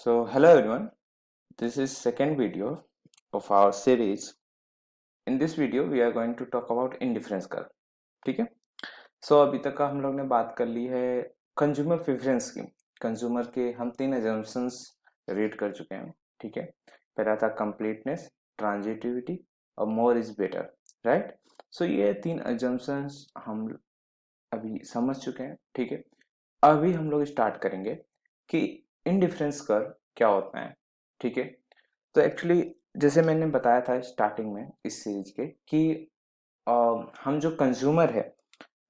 So hello everyone, this is second video of our series. In this video we are going to talk about indifference curve. ठीक है. अभी तक का हम लोग ने बात कर ली है कंज्यूमर प्रेफरेंस की. कंज्यूमर के हम 3 assumptions रीड कर चुके हैं. ठीक है. पहला था कंप्लीटनेस, ट्रांजिटिविटी और मोर इज बेटर. राइट. ये 3 assumptions हम अभी समझ चुके हैं. ठीक है. अभी हम लोग स्टार्ट करेंगे कि इंडिफरेंस कर्व क्या होता है. ठीक है. तो एक्चुअली जैसे मैंने बताया था स्टार्टिंग में इस सीरीज के कि हम जो कंज्यूमर है,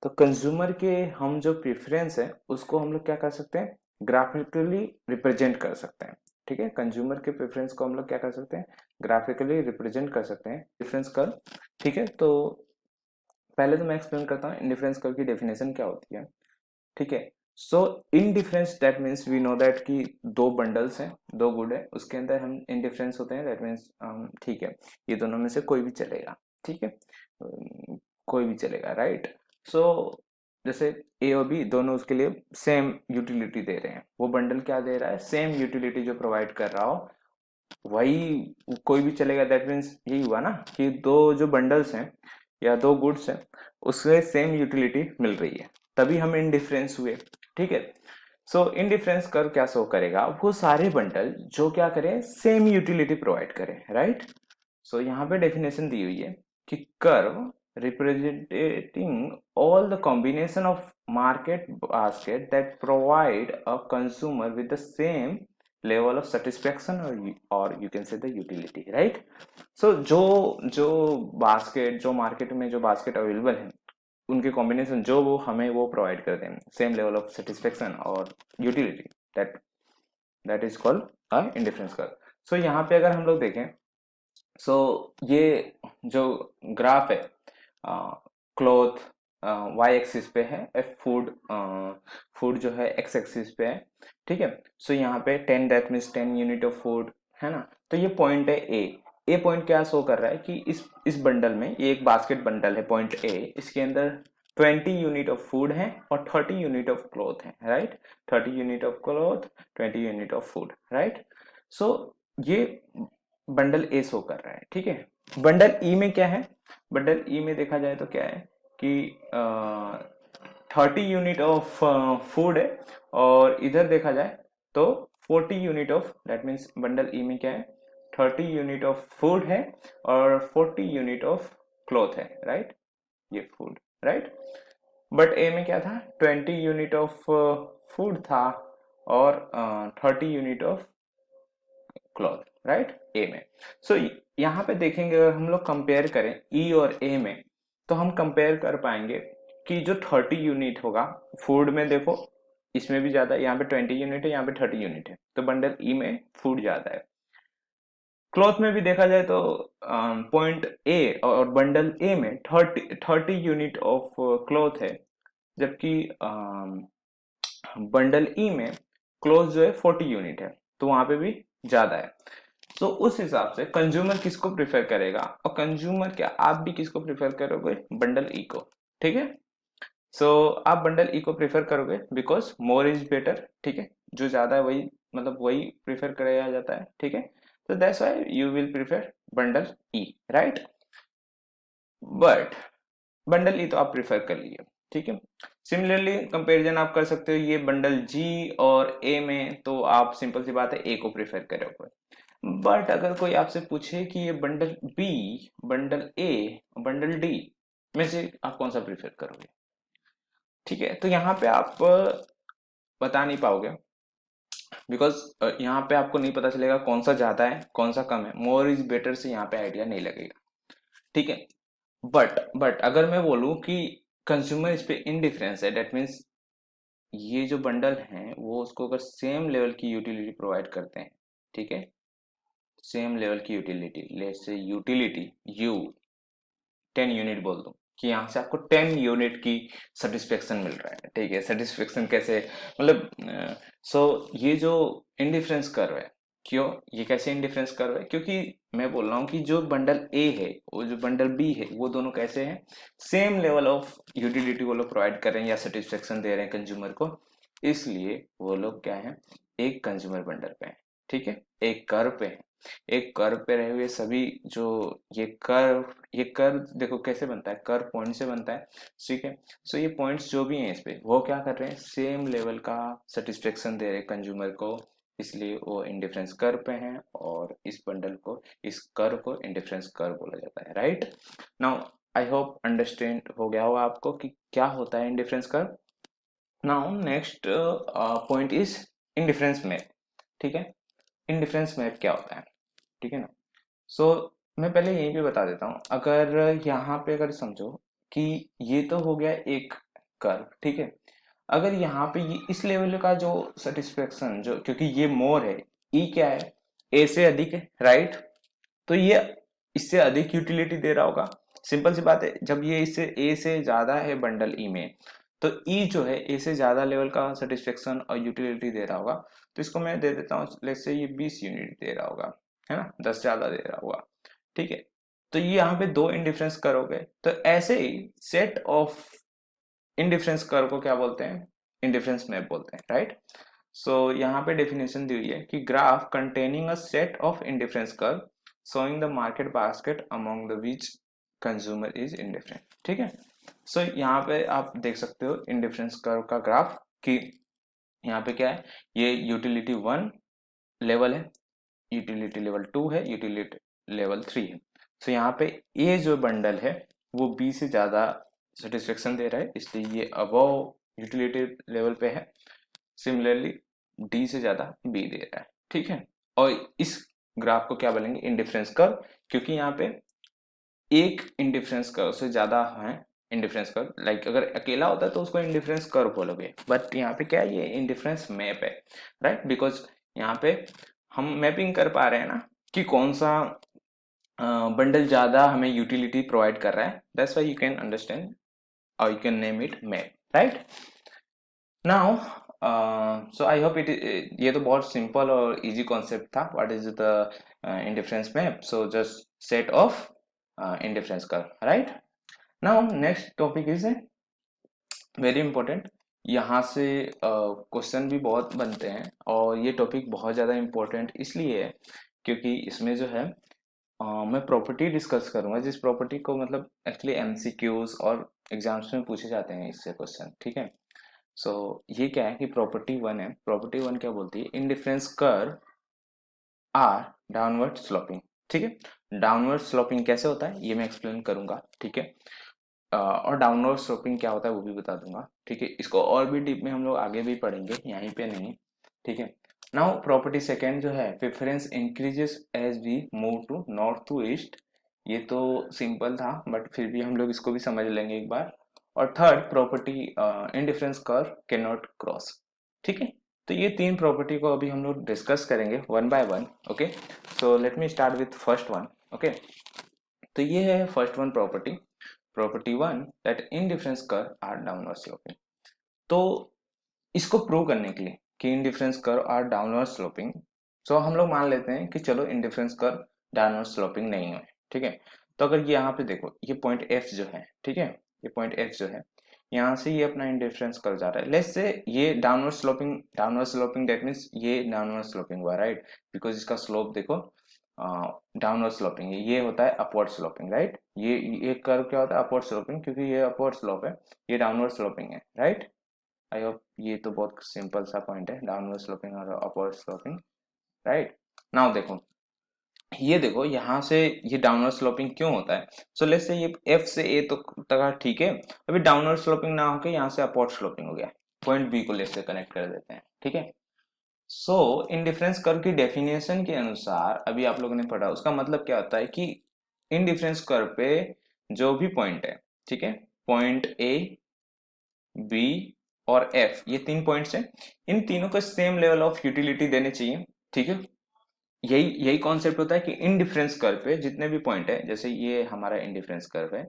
तो कंज्यूमर के हम जो प्रेफरेंस है उसको हम लोग क्या कर सकते हैं, ग्राफिकली रिप्रेजेंट कर सकते हैं. ठीक है. कंज्यूमर के प्रेफरेंस को हम लोग क्या कर सकते हैं, ग्राफिकली रिप्रेजेंट कर सकते हैं डिफरेंस कर्व. ठीक है. तो पहले तो मैं एक्सप्लेन करता हूँ इंडिफरेंस कर्व की डेफिनेशन क्या होती है. ठीक है. Indifference that means we know that कि दो बंडल्स हैं, दो गुड है, उसके अंदर हम इनडिफरेंस होते हैं. दैट मीन्स ठीक है, ये दोनों में से कोई भी चलेगा. ठीक है. कोई भी चलेगा. राइट. सो जैसे ए और बी दोनों उसके लिए सेम यूटिलिटी दे रहे हैं. वो बंडल क्या दे रहा है, सेम यूटिलिटी जो प्रोवाइड कर रहा हो वही कोई भी चलेगा. दैट मीन्स यही हुआ ना कि दो जो बंडल्स हैं या दो गुड्स हैं उससे सेम यूटिलिटी मिल रही है, तभी हम इनडिफरेंस हुए. ठीक है. इनडिफरेंस कर्व क्या शो करेगा, वो सारे बंडल जो क्या करें, सेम यूटिलिटी प्रोवाइड करें. राइट. यहाँ पे डेफिनेशन दी हुई है कि curve representing all the combination of market basket that provide a consumer with the same level of satisfaction or you can say the utility. Right. जो बास्केट, जो market में जो बास्केट अवेलेबल है उनके कॉम्बिनेशन जो वो हमें वो प्रोवाइड करते हैं सेम लेवल ऑफ सेटिस्फेक्शन और utility, that is called a indifference curve. यहाँ पे अगर हम लोग देखें, ये जो ग्राफ है, क्लॉथ वाई एक्सिस पे है, फूड जो है एक्स एक्सिस पे है. ठीक है. यहाँ पे 10 that means 10 unit of food है ना. तो ये पॉइंट है ए पॉइंट क्या शो कर रहा है कि इस बंडल में, ये एक बास्केट बंडल है पॉइंट ए, इसके अंदर 20 यूनिट ऑफ फूड है और 30 यूनिट ऑफ क्लॉथ है. Right. 30 unit of cloth, 20 unit of food. Right. ये बंडल ए शो कर रहा है. ठीक है. बंडल ई में क्या है, बंडल ई में देखा जाए तो क्या है कि 30 यूनिट ऑफ फूड है और इधर देखा जाए तो 40 unit of, that means bundle E में क्या है, 30 यूनिट ऑफ फूड है और 40 यूनिट ऑफ क्लॉथ है. राइट. ये फूड. राइट. बट ए में क्या था, 20 यूनिट ऑफ फूड था और 30 यूनिट ऑफ क्लॉथ. राइट. ए में. यहाँ पे देखेंगे अगर हम लोग कंपेयर करें ई और ए में, तो हम कंपेयर कर पाएंगे कि जो 30 यूनिट होगा फूड में, देखो इसमें भी ज्यादा है, यहाँ पे 20 यूनिट है, यहाँ पे 30 यूनिट है, तो बंडल ई में फूड ज्यादा है. क्लॉथ में भी देखा जाए तो पॉइंट ए और बंडल ए में 30 यूनिट ऑफ क्लॉथ है, जबकि बंडल ई में क्लॉथ जो है 40 यूनिट है, तो वहां पे भी ज्यादा है. उस हिसाब से कंज्यूमर किसको प्रेफर करेगा, और कंज्यूमर क्या आप भी किसको प्रेफर करोगे, बंडल ई को. ठीक है. आप बंडल ई को प्रेफर करोगे बिकॉज मोर इज बेटर. ठीक है. जो ज्यादा है वही, मतलब वही प्रेफर किया जाता है. ठीक है. That's why you will prefer bundle E. Right. But bundle E तो आप प्रेफर कर लिए. ठीक है. सिमिलरली कंपैरिजन आप कर सकते हो ये बंडल जी और ए में, तो आप सिंपल सी बात है ए को प्रेफर करोगे. बट अगर कोई आपसे पूछे कि ये बंडल बी, बंडल ए, बंडल डी में से आप कौन सा प्रेफर करोगे, ठीक है, तो यहाँ पे आप बता नहीं पाओगे बिकॉज यहाँ पे आपको नहीं पता चलेगा कौन सा ज्यादा है कौन सा कम है. मोर इज बेटर से यहाँ पे आइडिया नहीं लगेगा. ठीक है. बट अगर मैं बोलूँ कि कंज्यूमर इस पे इनडिफरेंस है, डेट मीन्स ये जो बंडल हैं वो उसको अगर सेम लेवल की यूटिलिटी प्रोवाइड करते हैं. ठीक है. सेम लेवल की utility, let's say utility you 10 unit बोल दो कि यहाँ से आपको 10 यूनिट की सेटिस्फेक्शन मिल रहा है. ठीक है. सेटिस्फेक्शन कैसे, मतलब ये जो इनडिफरेंस कर्व है, क्यों ये कैसे इनडिफरेंस कर्व है, क्योंकि मैं बोल रहा हूँ कि जो बंडल ए है वो जो बंडल बी है वो दोनों कैसे हैं, सेम लेवल ऑफ यूटिलिटी वो लोग प्रोवाइड कर रहे हैं या सेटिस्फेक्शन दे रहे हैं कंज्यूमर को, इसलिए वो लोग क्या है, एक कंज्यूमर बंडल पे है. ठीक है, एक कर्व पे है, एक कर्व पे रहे हुए सभी जो ये कर्व देखो कैसे बनता है, कर्व पॉइंट से बनता है, ठीक है। सो ये पॉइंट्स जो भी हैं इस पे वो क्या कर रहे हैं, सेम लेवल का सेटिस्फेक्शन दे रहे हैं कंज्यूमर को, इसलिए वो इंडिफरेंस कर्व पे हैं, और इस बंडल को, इस कर्व को इंडिफरेंस कर्व बोला जाता है, right. Now I hope understand हो गया होगा आपको कि क्या होता है indifference curve. Now next point is indifference map, ठीक है। इंडिफरेंस मैप क्या होता है, ठीक है ना। सो मैं पहले यहीं पे बता देता हूँ, अगर यहाँ पे अगर समझो कि ये तो हो गया एक कर्व, ठीक है। अगर यहाँ पे ये इस लेवल का जो सेटिस्फेक्शन, जो क्योंकि ये मोर है, ई क्या है, ए से अधिक है, राइट। तो ये इससे अधिक यूटिलिटी दे रहा होगा, सिंपल सी बात है। जब ये इससे ए से ज्यादा है बंडल ई में, तो ई जो है ए से ज्यादा लेवल का सेटिस्फेक्शन और यूटिलिटी दे रहा होगा, तो इसको मैं दे देता हूँ, लेट्स से ये 20 यूनिट दे रहा होगा, है ना, 10 ज्यादा दे रहा होगा, ठीक है। तो ये यहाँ पे दो इंडिफरेंस करोगे, तो ऐसे ही सेट ऑफ इंडिफरेंस कर्व को क्या बोलते हैं, इंडिफरेंस मैप बोलते हैं, राइट। सो यहाँ पे डेफिनेशन दी हुई है कि graph containing a set of indifference curve showing the market basket among the which consumer is indifferent, ठीक है। सो यहाँ पे आप देख सकते हो इंडिफरेंस कर्व का ग्राफ कि यहाँ पे क्या है, ये यूटिलिटी 1 लेवल है, यूटिलिटी लेवल 2 है, यूटिलिटी लेवल 3 है। सो यहाँ पे ए जो बंडल है वो बी से ज्यादा सेटिस्फेक्शन दे रहा है, इसलिए ये अबव यूटिलिटी लेवल पे है। सिमिलरली डी से ज्यादा बी दे रहा है, ठीक है। और इस ग्राफ को क्या बोलेंगे, इंडिफरेंस कर्व, क्योंकि यहाँ पे एक इंडिफरेंस कर्व से ज्यादा है इंडिफरेंस कर्व, लाइक अगर अकेला होता है तो उसको इंडिफरेंस कर्व बोलोगे, बट यहाँ पे क्या है, ये इंडिफरेंस मैप है, राइट। बिकॉज यहाँ पे हम मैपिंग कर पा रहे हैं ना कि कौन सा बंडल ज्यादा हमें यूटिलिटी प्रोवाइड कर रहा है, that's why you can understand और you can name it map, right. Now so I hope it, ये तो बहुत सिंपल और इजी कॉन्सेप्ट था, what is the indifference map, so just set of indifference curve, right. Now next topic is very important, यहाँ से question भी बहुत बनते हैं, और ये टॉपिक बहुत ज़्यादा इंपॉर्टेंट इसलिए है क्योंकि इसमें जो है मैं प्रॉपर्टी डिस्कस करूंगा, जिस प्रॉपर्टी को मतलब एक्चुअली एमसीक्यूज और एग्जाम्स में पूछे जाते हैं इससे क्वेश्चन, ठीक है। सो ये क्या है कि प्रॉपर्टी 1 है, प्रॉपर्टी 1 क्या बोलती है, indifference curve are downward sloping, ठीक है। डाउनवर्ड स्लोपिंग कैसे होता है ये मैं एक्सप्लेन करूंगा, ठीक है। और डाउनवर्ड स्लोपिंग क्या होता है वो भी बता दूंगा, ठीक है। इसको और भी डीप में हम लोग आगे भी पढ़ेंगे, यहीं पे नहीं, ठीक है। नाउ प्रॉपर्टी सेकेंड जो है, preference increases as we move to north to east, ये तो सिंपल था बट फिर भी हम लोग इसको भी समझ लेंगे एक बार। और third property, indifference curve can not cross, ठीक है। तो ये तीन प्रॉपर्टी को अभी हम लोग डिस्कस करेंगे one by one, okay. So let me start with first one, okay. तो ये है first one property, property 1 that indifference curve are downward sloping. तो इसको प्रूव करने के लिए कि indifference curve are downward sloping, so हम लोग मान लेते हैं कि चलो इंडिफरेंस कर्व डाउनवर्ड स्लोपिंग नहीं है, ठीक है। तो अगर ये यहाँ पे देखो, ये पॉइंट एफ जो है, ठीक है, ये पॉइंट एफ जो है, यहाँ से ये अपना इंडिफरेंस कर्व जा रहा है, लेट्स से ये डाउनवर्ड स्लोपिंग दैट मीन्स ये डाउनवर्ड स्लोपिंग हुआ, राइट। बिकॉज इसका स्लोप देखो डाउनवर्ड स्लोपिंग है, ये होता है अपवर्ड स्लोपिंग, राइट। ये कर्व क्या होता है, अपवर्ड स्लोपिंग, क्योंकि ये अपवर्ड स्लोप है, ये डाउनवर्ड स्लोपिंग है, राइट। आई होप ये तो बहुत सिंपल सा पॉइंट है, डाउनवर्ड स्लोपिंग और अपवर्ड स्लोपिंग, राइट। नाउ देखो यहाँ से ये डाउनवर्ड स्लोपिंग क्यों होता है, सो लेट्स से ये एफ से ए तो तक ठीक है, अभी डाउनवर्ड स्लोपिंग ना होके यहाँ से अपवर्ड स्लोपिंग हो गया, पॉइंट बी को लेट्स से कनेक्ट कर देते हैं, ठीक है। सो इंडिफरेंस कर्व की डेफिनेशन के अनुसार अभी आप लोगों ने पढ़ा, उसका मतलब क्या होता है कि इंडिफरेंस कर्व पे जो भी पॉइंट है, ठीक है, पॉइंट ए, बी और एफ, ये तीन पॉइंट्स हैं, इन तीनों को सेम लेवल ऑफ यूटिलिटी देने चाहिए, ठीक है। यही यही कॉन्सेप्ट होता है कि इंडिफरेंस कर्व पे जितने भी पॉइंट है, जैसे ये हमारा इंडिफरेंस कर्व है,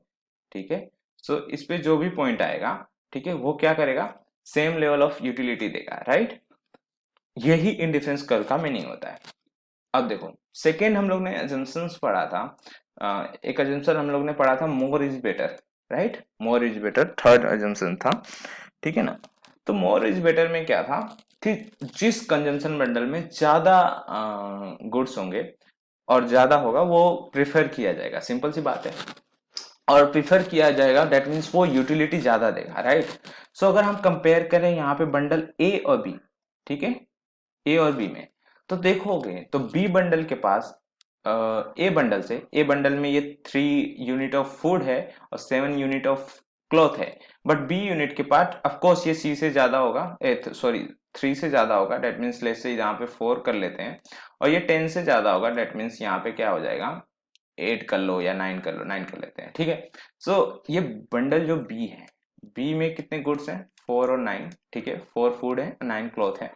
ठीक है। सो इस पे जो भी पॉइंट आएगा, ठीक है, वो क्या करेगा, सेम लेवल ऑफ यूटिलिटी देगा, राइट। यही इंडिफरेंस कर्व का मीनिंग होता है। अब देखो सेकेंड हम लोग ने अजम्पशंस पढ़ा था, एक अजम्पशन हम लोग ने पढ़ा था मोर is better, right, more is better, third assumption था, ठीक है ना। तो मोर इज बेटर में क्या था कि जिस कंजम्पशन बंडल में ज्यादा गुड्स होंगे और ज्यादा होगा वो प्रिफर किया जाएगा, सिंपल सी बात है। और प्रिफर किया जाएगा दैट मीन्स वो यूटिलिटी ज्यादा देगा, राइट। सो अगर हम कंपेयर करें यहाँ पे बंडल ए और बी, ठीक है, ए और बी में, तो देखोगे तो बी बंडल के पास ए बंडल में ये 3 यूनिट ऑफ फूड है और 7 यूनिट ऑफ क्लॉथ है। बट बी यूनिट के पास ऑफकोर्स ये सी से ज्यादा होगा, सॉरी 3 से ज्यादा होगा, डेट मीन्स लेट से यहाँ पे 4 कर लेते हैं, और ये 10 से ज्यादा होगा, डेट मीन्स यहाँ पे क्या हो जाएगा 8 कर लो या 9 कर लो, 9 कर लेते हैं, ठीक है। सो ये बंडल जो बी है, बी में कितने गुड्स हैं 4 और 9, ठीक है, 4 फूड है 9 क्लॉथ है,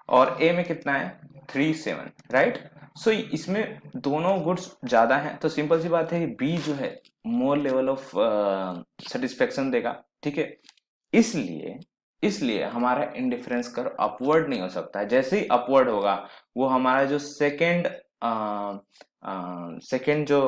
और ए में कितना है 3 7, राइट। सो इसमें दोनों गुड्स ज्यादा हैं, तो सिंपल सी बात है बी जो है मोर लेवल ऑफ सेटिस्फेक्शन देगा, ठीक है। इसलिए इसलिए हमारा इंडिफरेंस कर्व अपवर्ड नहीं हो सकता है। जैसे ही अपवर्ड होगा वो हमारा जो सेकेंड जो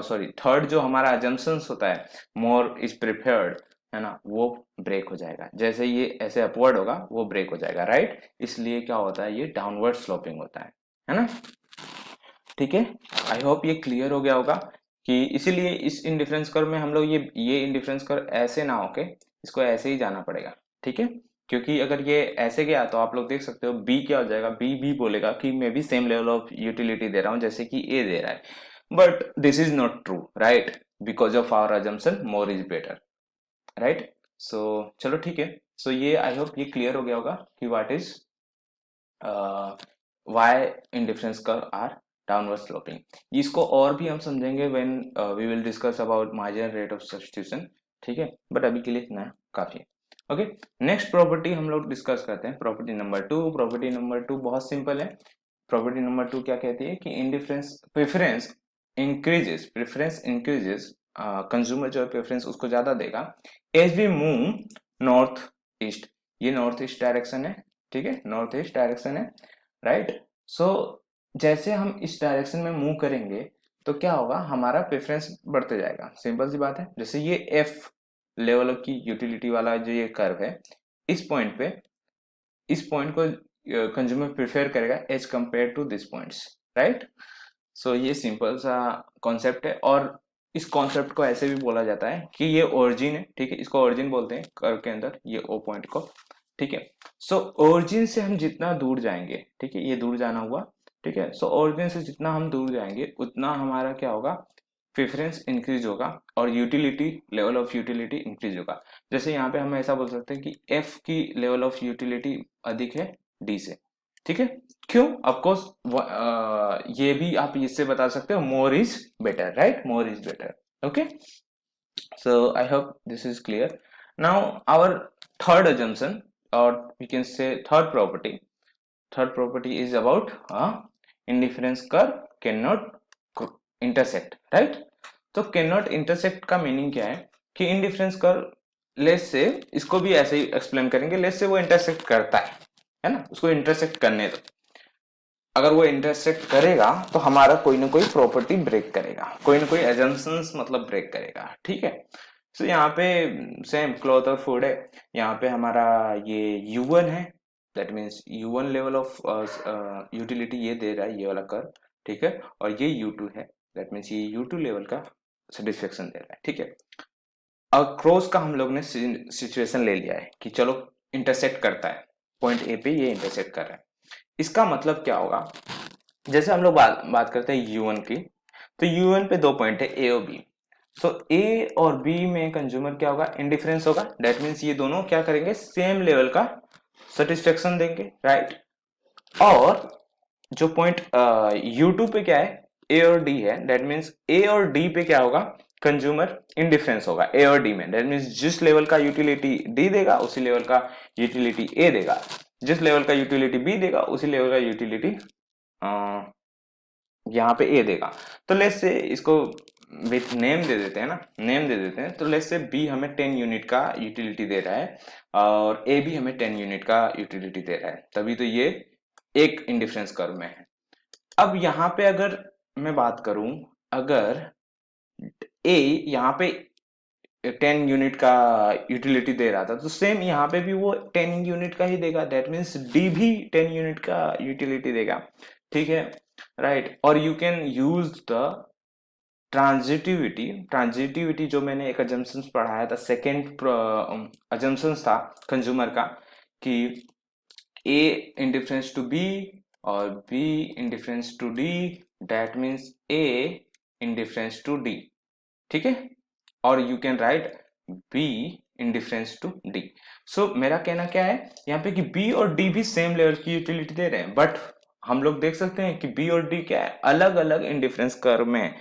सॉरी थर्ड जो हमारा अजम्पशंस होता है मोर इज प्रिफर्ड, है ना, वो ब्रेक हो जाएगा। जैसे ये ऐसे अपवर्ड होगा वो ब्रेक हो जाएगा, राइट। इसलिए क्या होता है ये डाउनवर्ड स्लोपिंग होता है ना, ठीक है। आई होप ये क्लियर हो गया होगा कि इसीलिए इस इंडिफरेंस कर्व में हम लोग ये इंडिफरेंस कर्व ऐसे ना होके इसको ऐसे ही जाना पड़ेगा, ठीक है। क्योंकि अगर ये ऐसे गया तो आप लोग देख सकते हो बी क्या हो जाएगा, बी भी बोलेगा कि मैं भी सेम लेवल ऑफ यूटिलिटी दे रहा हूं जैसे कि ए दे रहा है, but this is not true, right, because of our assumption more is better, right. So चलो ठीक है। सो ये आई होप ये क्लियर हो गया होगा कि what is why indifference curve are downward sloping. इसको और भी हम समझेंगे when we will discuss about marginal rate of substitution, ठीक है, बट अभी के लिए इतना काफी है। ओके, नेक्स्ट प्रॉपर्टी हम लोग डिस्कस करते हैं, प्रॉपर्टी नंबर 2। प्रॉपर्टी नंबर 2 बहुत सिंपल है। प्रॉपर्टी नंबर 2 क्या कहती है कि इंडिफरेंस प्रेफरेंस इंक्रीजेस, कंज्यूमर जो है प्रेफरेंस उसको ज्यादा देगा as we move north east. ये नॉर्थ ईस्ट डायरेक्शन है, ठीक है, नॉर्थ ईस्ट डायरेक्शन है, राइट। सो जैसे हम इस डायरेक्शन में मूव करेंगे तो क्या होगा हमारा प्रेफरेंस बढ़ते जाएगा, सिंपल सी बात है। जैसे ये एफ लेवल की यूटिलिटी वाला जो ये कर्व है, इस पॉइंट पे इस पॉइंट को कंज्यूमर प्रेफर करेगा as compare to this points, right. So ये सिंपल सा कॉन्सेप्ट है, और इस कॉन्सेप्ट को ऐसे भी बोला जाता है कि ये ओरिजिन है, ठीक है, इसको ओरिजिन बोलते हैं कर्व के अंदर, ये ओ पॉइंट को, ठीक है। सो ओरिजिन से हम जितना दूर जाएंगे, ठीक है, ये दूर जाना हुआ, ठीक है। सो ओरिजिन से जितना हम दूर जाएंगे उतना हमारा क्या होगा प्रेफरेंस इंक्रीज होगा और utility level of utility increase होगा। जैसे यहाँ पे हम ऐसा बोल सकते हैं कि एफ की लेवल ऑफ यूटिलिटी अधिक है डी से, ठीक है। क्यों? ऑफकोर्स ये भी आप इससे बता सकते हो मोर is better, right, more is better. Okay, so I hope this is clear. Now our third assumption, or we can say third property. Third property is about indifference curve cannot intersect, right? तो cannot intersect का meaning क्या है कि indifference curve less से इसको भी ऐसे ही explain करेंगे, लेस से वो इंटरसेक्ट करता है ना, उसको इंटरसेक्ट करने दो। अगर वो इंटरसेक्ट करेगा तो हमारा कोई ना कोई प्रॉपर्टी ब्रेक करेगा, कोई ना कोई एजम्पशंस मतलब ब्रेक करेगा, ठीक है। सो यहाँ पे सेम क्लॉथ और फूड है, यहाँ पे हमारा ये U1 है, that means U1 level of utility ये दे रहा है ये वाला कर्व, ठीक है, और ये U2 है, दैट मीन्स ये U2 लेवल का सेटिस्फेक्शन दे रहा है, ठीक है। अब क्रॉस का हम लोग ने सिचुएशन ले लिया है कि चलो इंटरसेक्ट करता है, पॉइंट ए पे ये इंटरसेक्ट कर रहा है। इसका मतलब क्या होगा, जैसे हम लोग बात करते हैं U1 की, तो U1 पे 2 पॉइंट है ए और बी। सो ए और बी में कंज्यूमर क्या होगा इंडिफरेंस होगा, दैट मीन्स ये दोनों क्या करेंगे सेम लेवल का सेटिस्फेक्शन देंगे, राइट। और जो पॉइंट U2 पे क्या है ए और डी है, दैट मीन्स ए और डी पे क्या होगा कंज्यूमर इंडिफरेंस होगा ए और डी में, दैट मीन्स जिस लेवल का यूटिलिटी डी देगा उसी लेवल का यूटिलिटी ए देगा, जिस लेवल का यूटिलिटी बी देगा उसी लेवल का यूटिलिटी यहाँ पे ए देगा। तो लेट्स से इसको विथ नेम दे देते हैं ना, नेम दे देते हैं, तो लेट्स से बी हमें 10 यूनिट का यूटिलिटी दे रहा है और ए भी हमें 10 यूनिट का यूटिलिटी दे रहा है, तभी तो ये एक इंडिफरेंस कर्व में है। अब यहाँ पे अगर मैं बात करूं, अगर ए यहाँ पे 10 यूनिट का यूटिलिटी दे रहा था, तो सेम यहाँ पे भी वो 10 यूनिट का ही देगा, दैट मीन्स डी भी 10 यूनिट का यूटिलिटी देगा, ठीक है, राइट। और you can use the transitivity जो मैंने एक अजम्पशंस पढ़ाया था, सेकेंड अजम्पशंस था कंज्यूमर का, कि A indifferent to B और B indifferent to D, that means A indifferent to D, ठीक है। और you can write B indifferent to D. So मेरा कहना क्या है यहाँ पे कि बी और डी भी सेम लेवल की यूटिलिटी दे रहे हैं, बट हम लोग देख सकते हैं कि बी और डी क्या है, अलग अलग इंडिफरेंस कर्व में है,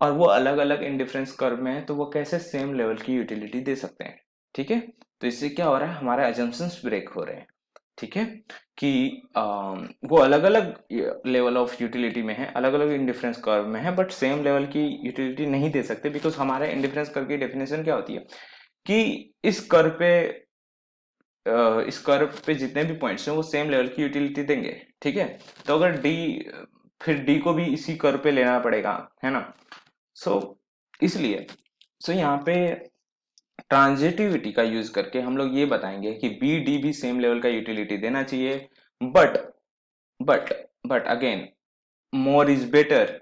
और वो अलग अलग इंडिफरेंस कर्व में है, तो वो कैसे सेम लेवल की यूटिलिटी दे सकते हैं, ठीक है। तो इससे क्या हो रहा है, हमारे अजम्पशंस ब्रेक हो रहे हैं, ठीक है, कि वो अलग अलग लेवल ऑफ यूटिलिटी में है, अलग अलग इंडिफरेंस कर्व में है, बट सेम लेवल की यूटिलिटी नहीं दे सकते, बिकॉज हमारे इंडिफरेंस कर्व की डेफिनेशन क्या होती है कि इस कर्व पे जितने भी पॉइंट्स हैं वो सेम लेवल की यूटिलिटी देंगे, ठीक है। तो अगर डी, फिर डी को भी इसी कर्व पे लेना पड़ेगा, है ना। सो इसलिए यहाँ पे ट्रांजिटिविटी का यूज करके हम लोग ये बताएंगे कि बी डी भी सेम लेवल का यूटिलिटी देना चाहिए, but but but again more is better.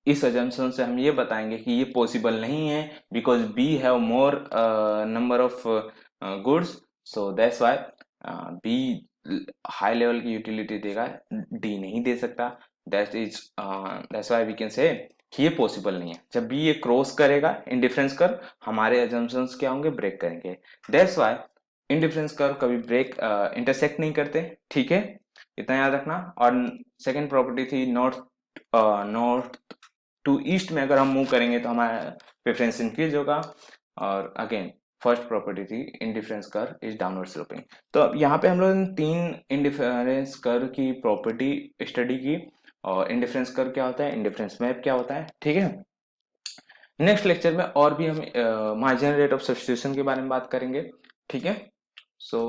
इस अजम्पशन से हम ये बताएंगे कि ये पॉसिबल नहीं है, because B have more number of goods, so that's why B high level की यूटिलिटी देगा, डी नहीं दे सकता, that's why we can say कि ये पॉसिबल नहीं है। जब भी ये क्रॉस करेगा इंडिफरेंस कर्व, हमारे अजम्पशंस क्या होंगे, ब्रेक करेंगे, दैट्स व्हाई इंडिफरेंस कर्व कभी ब्रेक इंटरसेक्ट नहीं करते, ठीक है, इतना याद रखना। और सेकंड प्रॉपर्टी थी नॉर्थ टू ईस्ट में अगर हम मूव करेंगे तो हमारा प्रेफरेंस इंक्रीज होगा, और अगेन फर्स्ट प्रॉपर्टी थी indifference curve is downward sloping. तो अब यहाँ पे हम लोग तीन इंडिफरेंस कर्व की प्रॉपर्टी स्टडी की, और इंडिफरेंस कर्व क्या होता है, इंडिफरेंस मैप क्या होता है, ठीक है। नेक्स्ट लेक्चर में और भी हम मार्जिनल रेट ऑफ सब्स्टिट्यूशन के बारे में बात करेंगे, ठीक है। सो